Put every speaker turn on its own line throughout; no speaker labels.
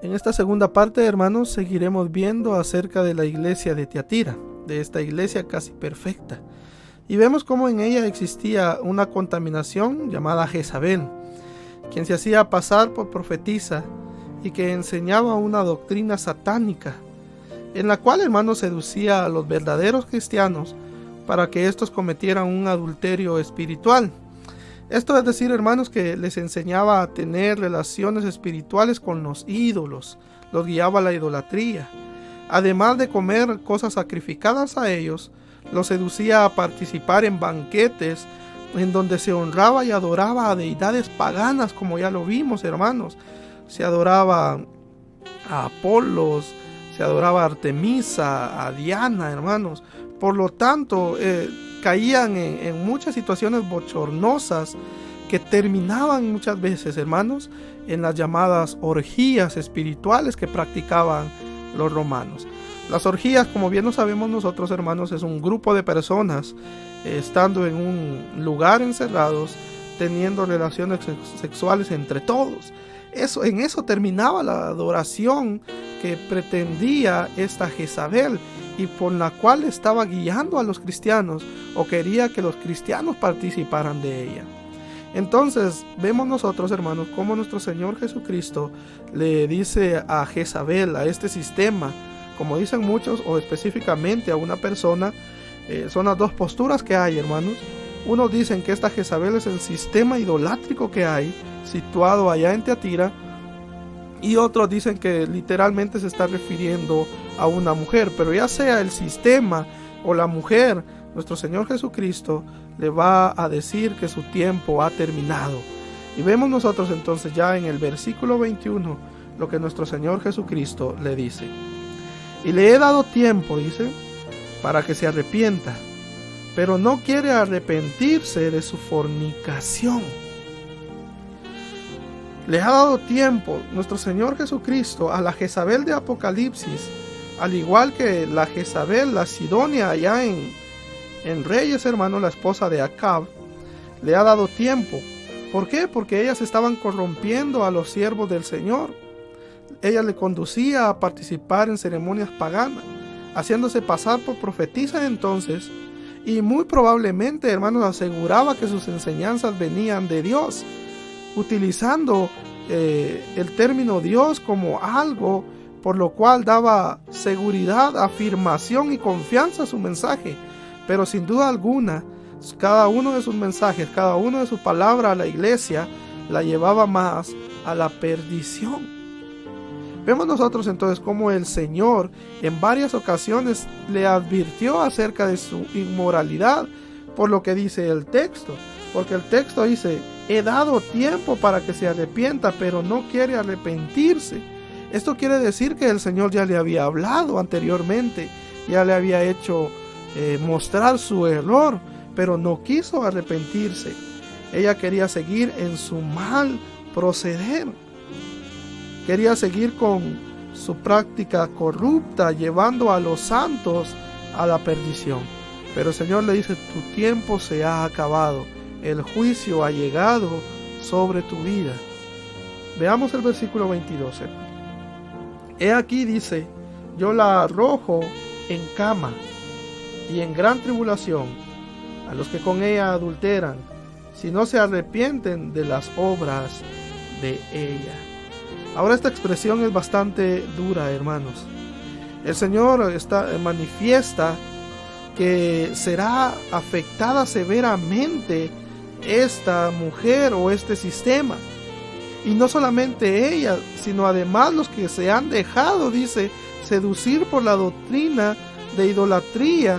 En esta segunda parte, hermanos, seguiremos viendo acerca de la iglesia de Tiatira, de esta iglesia casi perfecta. Y vemos cómo en ella existía una contaminación llamada Jezabel, quien se hacía pasar por profetisa y que enseñaba una doctrina satánica, en la cual, hermanos, seducía a los verdaderos cristianos para que estos cometieran un adulterio espiritual. Esto es decir, hermanos, que les enseñaba a tener relaciones espirituales con los ídolos, los guiaba a la idolatría. Además de comer cosas sacrificadas a ellos, los seducía a participar en banquetes en donde se honraba y adoraba a deidades paganas, como ya lo vimos, hermanos. Se adoraba a Apolos, se adoraba a Artemisa, a Diana, hermanos. Por lo tanto, caían en muchas situaciones bochornosas que terminaban muchas veces, hermanos, en las llamadas orgías espirituales que practicaban los romanos. Las orgías, como bien lo sabemos nosotros, hermanos, es un grupo de personas estando en un lugar encerrados, teniendo relaciones sexuales entre todos. En eso terminaba la adoración que pretendía esta Jezabel y por la cual estaba guiando a los cristianos, o quería que los cristianos participaran de ella. Entonces vemos nosotros, hermanos, cómo nuestro Señor Jesucristo le dice a Jezabel, a este sistema, como dicen muchos, o específicamente a una persona. Son las dos posturas que hay, hermanos. Unos dicen que esta Jezabel es el sistema idolátrico que hay situado allá en Tiatira, y otros dicen que literalmente se está refiriendo a una mujer. Pero ya sea el sistema o la mujer, nuestro Señor Jesucristo le va a decir que su tiempo ha terminado. Y vemos nosotros entonces ya en el versículo 21 lo que nuestro Señor Jesucristo le dice. Y le he dado tiempo, dice, para que se arrepienta, pero no quiere arrepentirse de su fornicación. Le ha dado tiempo nuestro Señor Jesucristo a la Jezabel de Apocalipsis, al igual que la Jezabel, la Sidonia allá en Reyes, hermano, la esposa de Acab. Le ha dado tiempo. ¿Por qué? Porque ellas estaban corrompiendo a los siervos del Señor. Ella le conducía a participar en ceremonias paganas, haciéndose pasar por profetisa entonces, y muy probablemente, hermanos, aseguraba que sus enseñanzas venían de Dios, utilizando el término Dios como algo por lo cual daba seguridad, afirmación y confianza a su mensaje. Pero sin duda alguna, cada uno de sus mensajes, cada uno de sus palabras a la iglesia la llevaba más a la perdición. Vemos nosotros entonces cómo el Señor en varias ocasiones le advirtió acerca de su inmoralidad, por lo que dice el texto. Porque el texto dice: he dado tiempo para que se arrepienta, pero no quiere arrepentirse. Esto quiere decir que el Señor ya le había hablado anteriormente, ya le había hecho mostrar su error, pero no quiso arrepentirse. Ella quería seguir en su mal proceder. Quería seguir con su práctica corrupta, llevando a los santos a la perdición. Pero el Señor le dice: tu tiempo se ha acabado. El juicio ha llegado sobre tu vida. Veamos el versículo 22. He aquí, dice, yo la arrojo en cama y en gran tribulación a los que con ella adulteran, si no se arrepienten de las obras de ella. Ahora esta expresión es bastante dura, hermanos. El Señor manifiesta que será afectada severamente esta mujer o este sistema. Y no solamente ella, sino además los que se han dejado, dice, seducir por la doctrina de idolatría,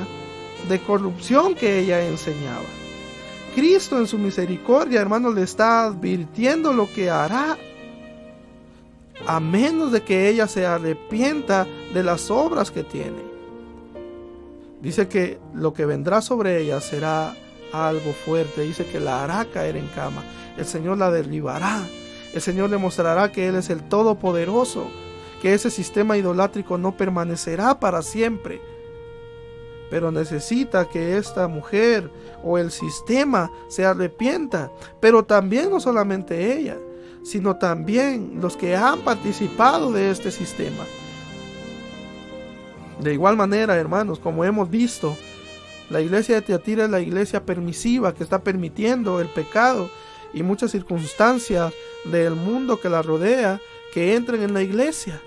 de corrupción que ella enseñaba. Cristo en su misericordia, hermanos, le está advirtiendo lo que hará, a menos de que ella se arrepienta de las obras que tiene. Dice que lo que vendrá sobre ella será algo fuerte. Dice que la hará caer en cama. El Señor la derribará. El Señor le mostrará que Él es el Todopoderoso, que ese sistema idolátrico no permanecerá para siempre. Pero necesita que esta mujer o el sistema se arrepienta. Pero también no solamente ella, sino también los que han participado de este sistema. De igual manera, hermanos, como hemos visto, la iglesia de Tiatira es la iglesia permisiva que está permitiendo el pecado y muchas circunstancias del mundo que la rodea que entren en la iglesia.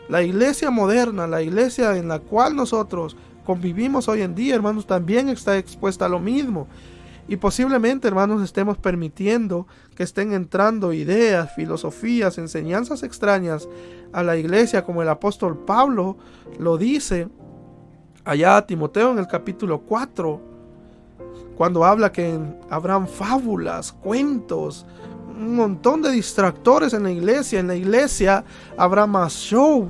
La iglesia moderna, la iglesia en la cual nosotros convivimos hoy en día, hermanos, también está expuesta a lo mismo. Y posiblemente, hermanos, estemos permitiendo que estén entrando ideas, filosofías, enseñanzas extrañas a la iglesia, como el apóstol Pablo lo dice allá a Timoteo en el capítulo 4, cuando habla que habrán fábulas, cuentos, un montón de distractores en la iglesia. En la iglesia habrá más show.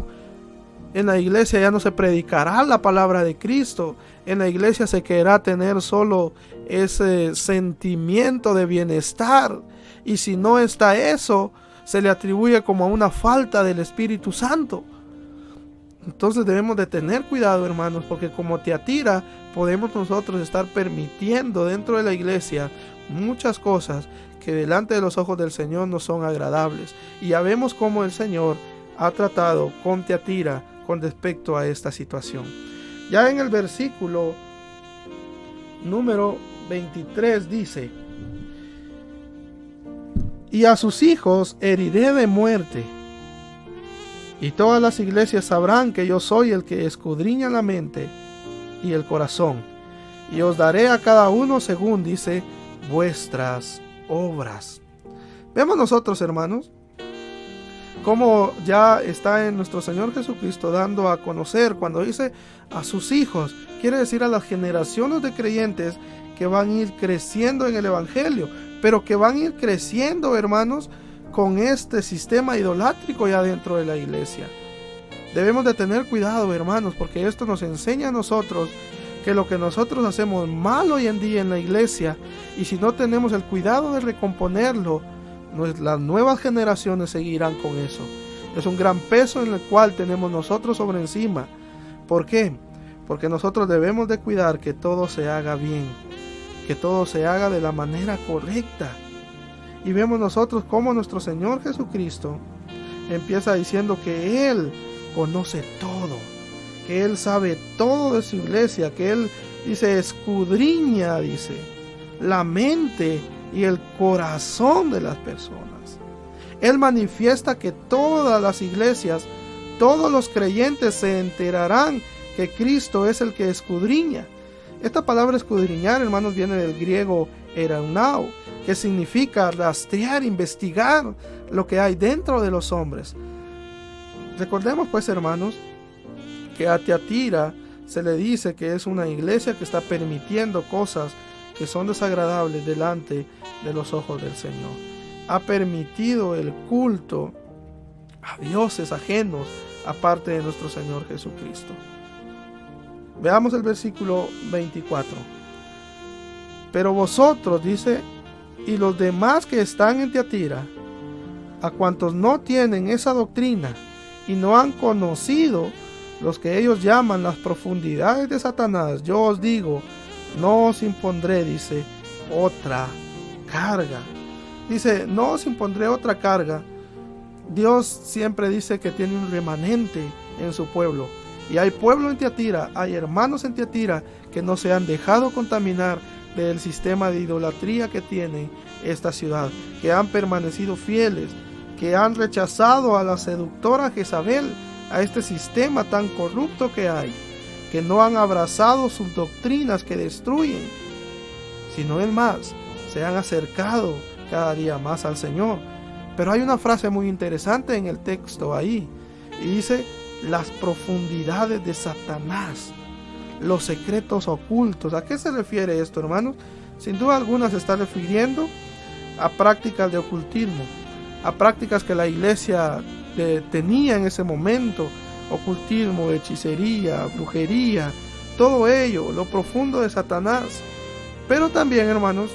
En la iglesia ya no se predicará la palabra de Cristo. En la iglesia se querrá tener solo ese sentimiento de bienestar. Y si no está eso, se le atribuye como una falta del Espíritu Santo. Entonces debemos de tener cuidado, hermanos, porque como Tiatira podemos nosotros estar permitiendo dentro de la iglesia muchas cosas que delante de los ojos del Señor no son agradables. Y ya vemos cómo el Señor ha tratado con Tiatira con respecto a esta situación. Ya en el versículo número 23 dice: y a sus hijos heriré de muerte, y todas las iglesias sabrán que yo soy el que escudriña la mente y el corazón, y os daré a cada uno según dice vuestras obras. Vemos nosotros, hermanos, como ya está en nuestro Señor Jesucristo dando a conocer, cuando dice a sus hijos, quiere decir a las generaciones de creyentes que van a ir creciendo en el Evangelio, pero que van a ir creciendo, hermanos, con este sistema idolátrico ya dentro de la iglesia. Debemos de tener cuidado, hermanos, porque esto nos enseña a nosotros que lo que nosotros hacemos mal hoy en día en la iglesia, y si no tenemos el cuidado de recomponerlo, las nuevas generaciones seguirán con eso. Es un gran peso en el cual tenemos nosotros sobre encima. ¿Por qué? Porque nosotros debemos de cuidar que todo se haga bien, que todo se haga de la manera correcta. Y vemos nosotros cómo nuestro Señor Jesucristo empieza diciendo que Él conoce todo, que Él sabe todo de su iglesia, que Él dice escudriña, dice, la mente y el corazón de las personas. Él manifiesta que todas las iglesias, todos los creyentes se enterarán que Cristo es el que escudriña. Esta palabra escudriñar, hermanos, viene del griego eraunao, que significa rastrear, investigar lo que hay dentro de los hombres. Recordemos pues, hermanos, que a Tiatira se le dice que es una iglesia que está permitiendo cosas que son desagradables delante de los ojos del Señor. Ha permitido el culto a dioses ajenos aparte de nuestro Señor Jesucristo. Veamos el versículo 24. Pero vosotros, dice, y los demás que están en Tiatira, a cuantos no tienen esa doctrina y no han conocido los que ellos llaman las profundidades de Satanás, yo os digo, no os impondré, dice, otra carga. Dice, no os impondré otra carga. Dios siempre dice que tiene un remanente en su pueblo. Y hay pueblo en Tiatira, hay hermanos en Tiatira que no se han dejado contaminar del sistema de idolatría que tiene esta ciudad, que han permanecido fieles, que han rechazado a la seductora Jezabel, a este sistema tan corrupto que hay, que no han abrazado sus doctrinas que destruyen, sino es más, se han acercado cada día más al Señor. Pero hay una frase muy interesante en el texto ahí, y dice, las profundidades de Satanás, los secretos ocultos. ¿A qué se refiere esto, hermanos? Sin duda alguna se está refiriendo a prácticas de ocultismo, a prácticas que la iglesia tenía en ese momento, ocultismo, hechicería, brujería, todo ello, lo profundo de Satanás. Pero también, hermanos,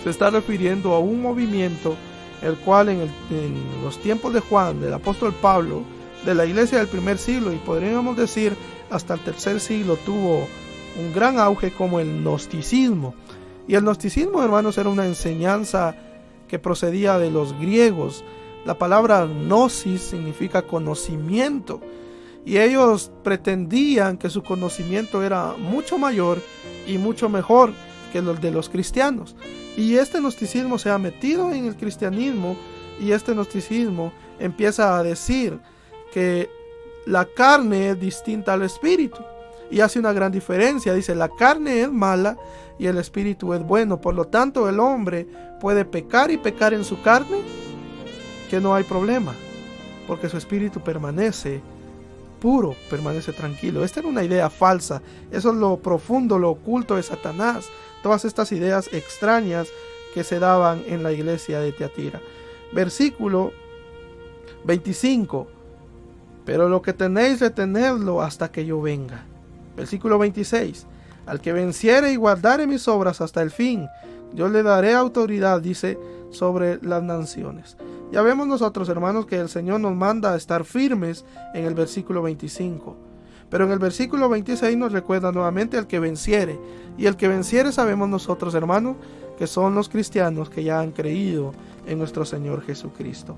se está refiriendo a un movimiento el cual en los tiempos de Juan, del apóstol Pablo, de la iglesia del primer siglo, y podríamos decir hasta el tercer siglo, tuvo un gran auge, como el gnosticismo. Y el gnosticismo, hermanos, era una enseñanza que procedía de los griegos. La palabra gnosis significa conocimiento, y ellos pretendían que su conocimiento era mucho mayor y mucho mejor que los de los cristianos. Y este gnosticismo se ha metido en el cristianismo, y este gnosticismo empieza a decir que la carne es distinta al espíritu, y hace una gran diferencia. Dice: la carne es mala y el espíritu es bueno. Por lo tanto, el hombre puede pecar y pecar en su carne, que no hay problema, porque su espíritu permanece puro, permanece tranquilo. Esta era una idea falsa. Eso es lo profundo, lo oculto de Satanás. Todas estas ideas extrañas que se daban en la iglesia de Tiatira. Versículo 25: pero lo que tenéis, retenedlo hasta que yo venga. Versículo 26: al que venciere y guardare mis obras hasta el fin, yo le daré autoridad, dice, sobre las naciones. Ya vemos nosotros, hermanos, que el Señor nos manda a estar firmes en el versículo 25. Pero en el versículo 26 nos recuerda nuevamente al que venciere. Y el que venciere sabemos nosotros, hermanos, que son los cristianos que ya han creído en nuestro Señor Jesucristo.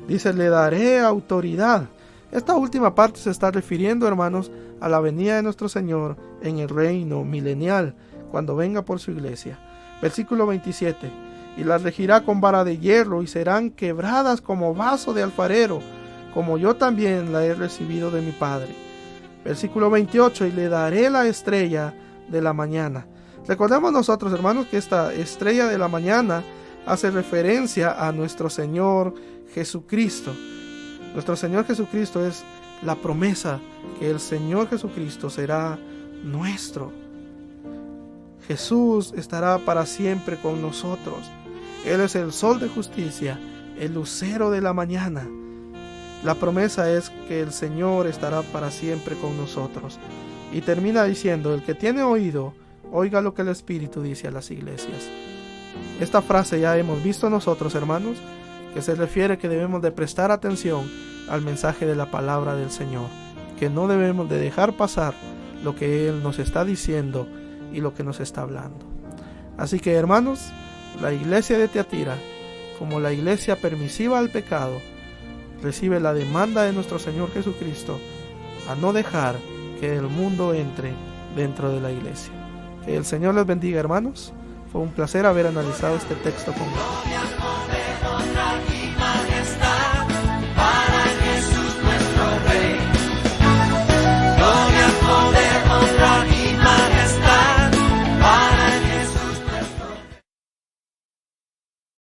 Dice: le daré autoridad. Esta última parte se está refiriendo, hermanos, a la venida de nuestro Señor en el reino milenial, cuando venga por su iglesia. Versículo 27: y las regirá con vara de hierro, y serán quebradas como vaso de alfarero, como yo también la he recibido de mi Padre. Versículo 28: y le daré la estrella de la mañana. Recordemos nosotros, hermanos, que esta estrella de la mañana hace referencia a nuestro Señor Jesucristo. Nuestro Señor Jesucristo es la promesa que el Señor Jesucristo será nuestro. Jesús estará para siempre con nosotros. Él es el sol de justicia, el lucero de la mañana. La promesa es que el Señor estará para siempre con nosotros. Y termina diciendo: el que tiene oído, oiga lo que el Espíritu dice a las iglesias. Esta frase ya hemos visto nosotros, hermanos, que se refiere que debemos de prestar atención al mensaje de la palabra del Señor, que no debemos de dejar pasar lo que Él nos está diciendo y lo que nos está hablando. Así que, hermanos, la iglesia de Tiatira, como la iglesia permisiva al pecado, recibe la demanda de nuestro Señor Jesucristo a no dejar que el mundo entre dentro de la iglesia. Que el Señor les bendiga, hermanos. Fue un placer haber analizado este texto conmigo.